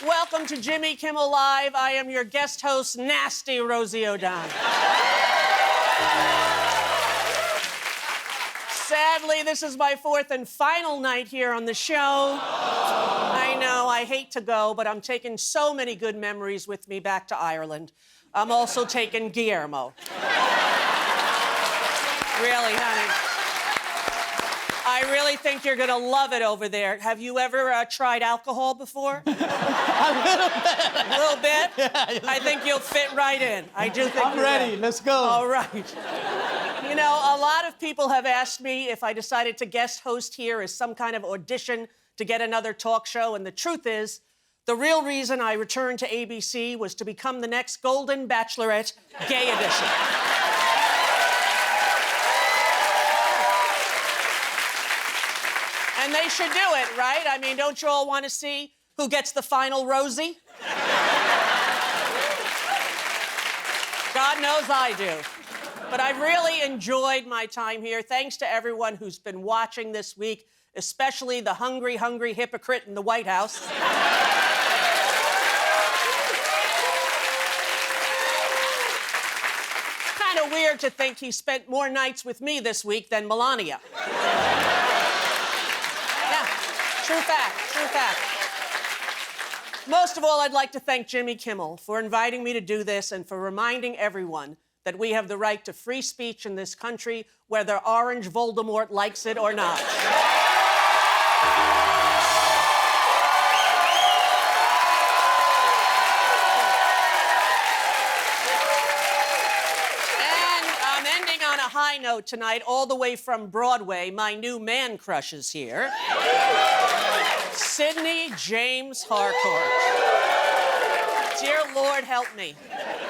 Welcome to Jimmy Kimmel Live. I am your guest host, Nasty Rosie O'Donnell. Sadly, this is my fourth and final night here on the show. I know, I hate to go, but I'm taking so many good memories with me back to Ireland. I'm also taking Guillermo. Really, honey. I really think you're gonna love it over there. Have you ever tried alcohol before? A little bit. A little bit? Yeah. I think you'll fit right in. I do think I'm ready. will. Let's go. All right. You know, a lot of people have asked me if I decided to guest host here as some kind of audition to get another talk show, and the truth is, the real reason I returned to ABC was to become the next Golden Bachelorette gay edition. And they should do it, right? I mean, don't you all want to see who gets the final Rosie? God knows I do. But I've really enjoyed my time here. Thanks to everyone who's been watching this week, especially the hungry, hungry hypocrite in the White House. It's kind of weird to think he spent more nights with me this week than Melania. True fact, true fact. Most of all, I'd like to thank Jimmy Kimmel for inviting me to do this and for reminding everyone that we have the right to free speech in this country, whether Orange Voldemort likes it or not. And I'm ending on a high note tonight, all the way from Broadway. My new man crush is here. Sidney James Harcourt. Dear Lord, help me.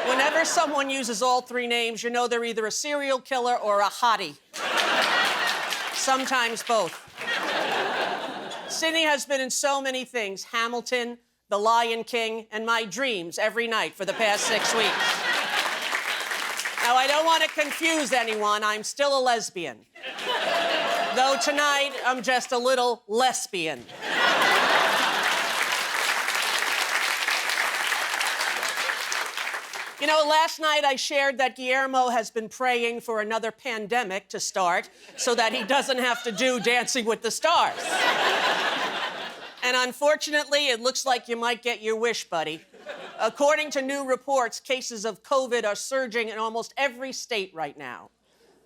Whenever someone uses all three names, you know they're either a serial killer or a hottie. Sometimes both. Sidney has been in so many things: Hamilton, The Lion King, and my dreams every night for the past 6 weeks. Now, I don't want to confuse anyone. I'm still a lesbian. Though tonight, I'm just a little lesbian. You know, last night I shared that Guillermo has been praying for another pandemic to start so that he doesn't have to do Dancing with the Stars. And unfortunately, it looks like you might get your wish, buddy. According to new reports, cases of COVID are surging in almost every state right now.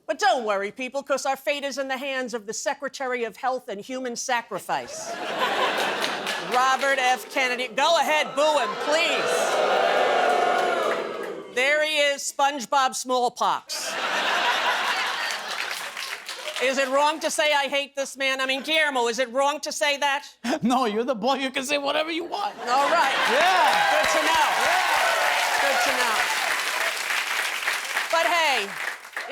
But don't worry, people, because our fate is in the hands of the Secretary of Health and Human Sacrifice, Robert F. Kennedy. Go ahead, boo him, please. There he is, SpongeBob Smallpox. Is it wrong to say I hate this man? I mean, Guillermo, is it wrong to say that? No, you're the boy. You can say whatever you want. All right. Yeah. Good to know. Yeah. Good to know. But hey,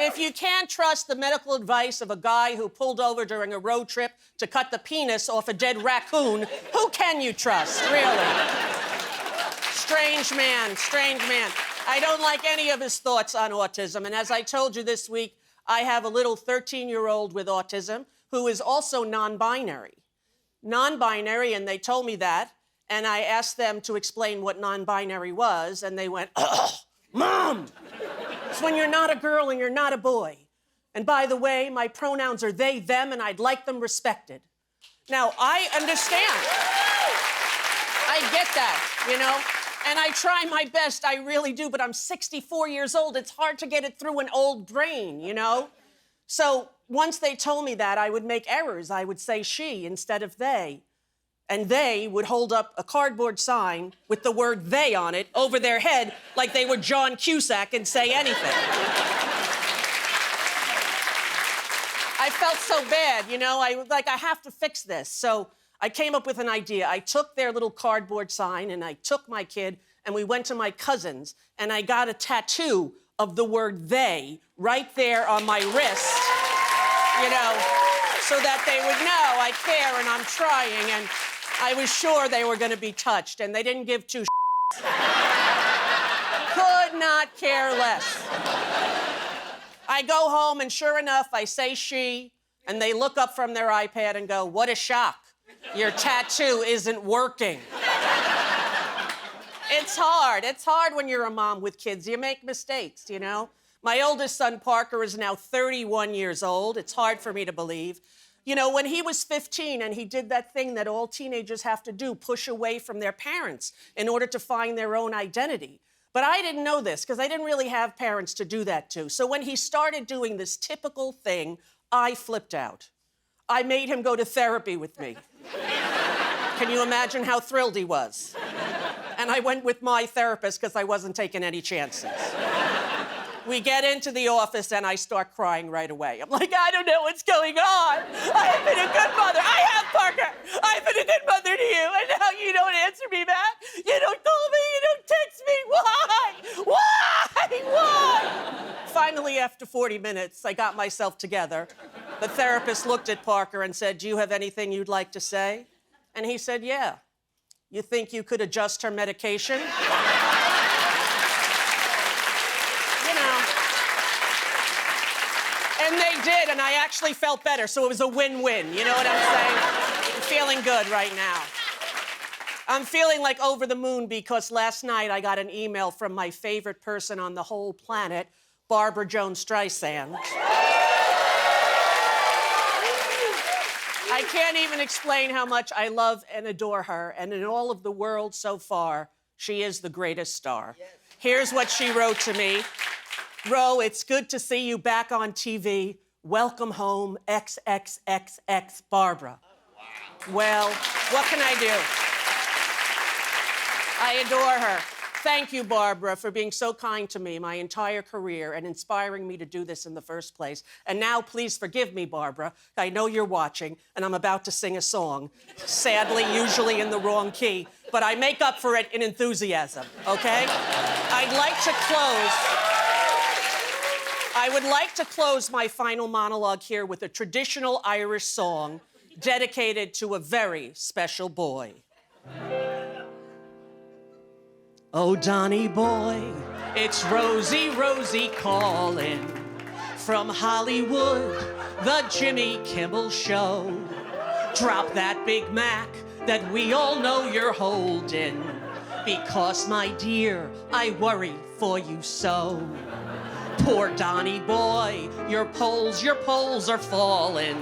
if you can't trust the medical advice of a guy who pulled over during a road trip to cut the penis off a dead raccoon, who can you trust, really? Strange man, strange man. I don't like any of his thoughts on autism. And as I told you this week, I have a little 13-year-old with autism who is also non-binary. Non-binary, and they told me that. And I asked them to explain what non-binary was, and they went, "Oh, Mom! It's when you're not a girl and you're not a boy. And by the way, my pronouns are they, them, and I'd like them respected." Now, I understand. I get that, you know? And I try my best, I really do, but I'm 64 years old. It's hard to get it through an old brain, you know? So once they told me that, I would make errors. I would say she instead of they. And they would hold up a cardboard sign with the word they on it over their head like they were John Cusack and say anything. I felt so bad, you know? I have to fix this. So I came up with an idea. I took their little cardboard sign and I took my kid and we went to my cousin's and I got a tattoo of the word they right there on my wrist, you know, so that they would know I care and I'm trying, and I was sure they were gonna be touched, and they didn't give two Could not care less. I go home and sure enough, I say she, and they look up from their iPad and go, "What a shock. Your tattoo isn't working." It's hard. It's hard when you're a mom with kids. You make mistakes, you know? My oldest son, Parker, is now 31 years old. It's hard for me to believe. You know, when he was 15 and he did that thing that all teenagers have to do, push away from their parents in order to find their own identity. But I didn't know this because I didn't really have parents to do that to. So when he started doing this typical thing, I flipped out. I made him go to therapy with me. Can you imagine how thrilled he was? And I went with my therapist because I wasn't taking any chances. We get into the office and I start crying right away. I'm like, I don't know what's going on. I have been a good mother. I have, Parker. I've been a good mother to you. And now you don't answer me back. You don't call me. You don't text me. Why? Why? Finally, after 40 minutes, I got myself together. The therapist looked at Parker and said, do you have anything you'd like to say? And he said, yeah. You think you could adjust her medication? And they did, and I actually felt better, so it was a win-win. You know what I'm saying? I'm feeling good right now. I'm feeling like over the moon because last night I got an email from my favorite person on the whole planet, Barbra Streisand. I can't even explain how much I love and adore her, and in all of the world so far, she is the greatest star. Yes. Here's what she wrote to me. Ro, it's good to see you back on TV. Welcome home, XXXX Barbra. Wow. Well, what can I do? I adore her. Thank you, Barbra, for being so kind to me my entire career and inspiring me to do this in the first place. And now, please forgive me, Barbra. I know you're watching, and I'm about to sing a song. Sadly, usually in the wrong key, but I make up for it in enthusiasm, okay? I would like to close my final monologue here with a traditional Irish song dedicated to a very special boy. Oh, Donny boy, it's Rosie, Rosie calling from Hollywood, the Jimmy Kimmel Show. Drop that Big Mac that we all know you're holding, because, my dear, I worry for you so. Poor Donny boy, your poles are falling.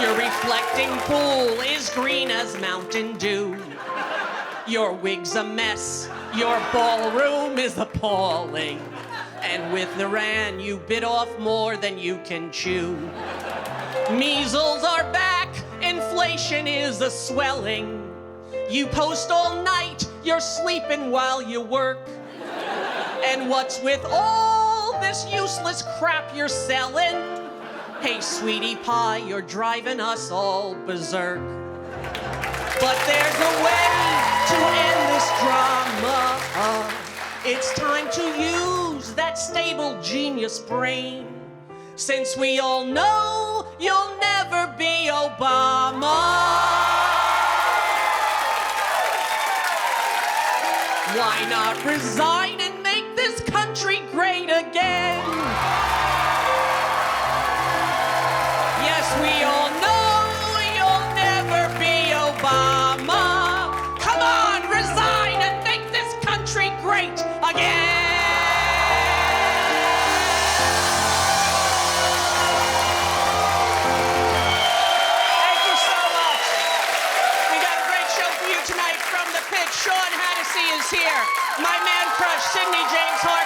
Your reflecting pool is green as Mountain Dew. Your wig's a mess, your ballroom is appalling. And with the ran, you bit off more than you can chew. Measles are back, inflation is a swelling. You post all night, you're sleeping while you work. And what's with all this useless crap you're selling? Hey, sweetie pie, you're driving us all berserk. But there's a way to end this drama. It's time to use that stable genius brain, since we all know you'll never be Obama. Why not resign and make this country great again? Yes, we all know you'll never be Obama. Come on, resign and make this country great again. Thank you so much. We got a great show for you tonight from the pitch. Sean Hannessy is here. My man crush, Sidney James Hart.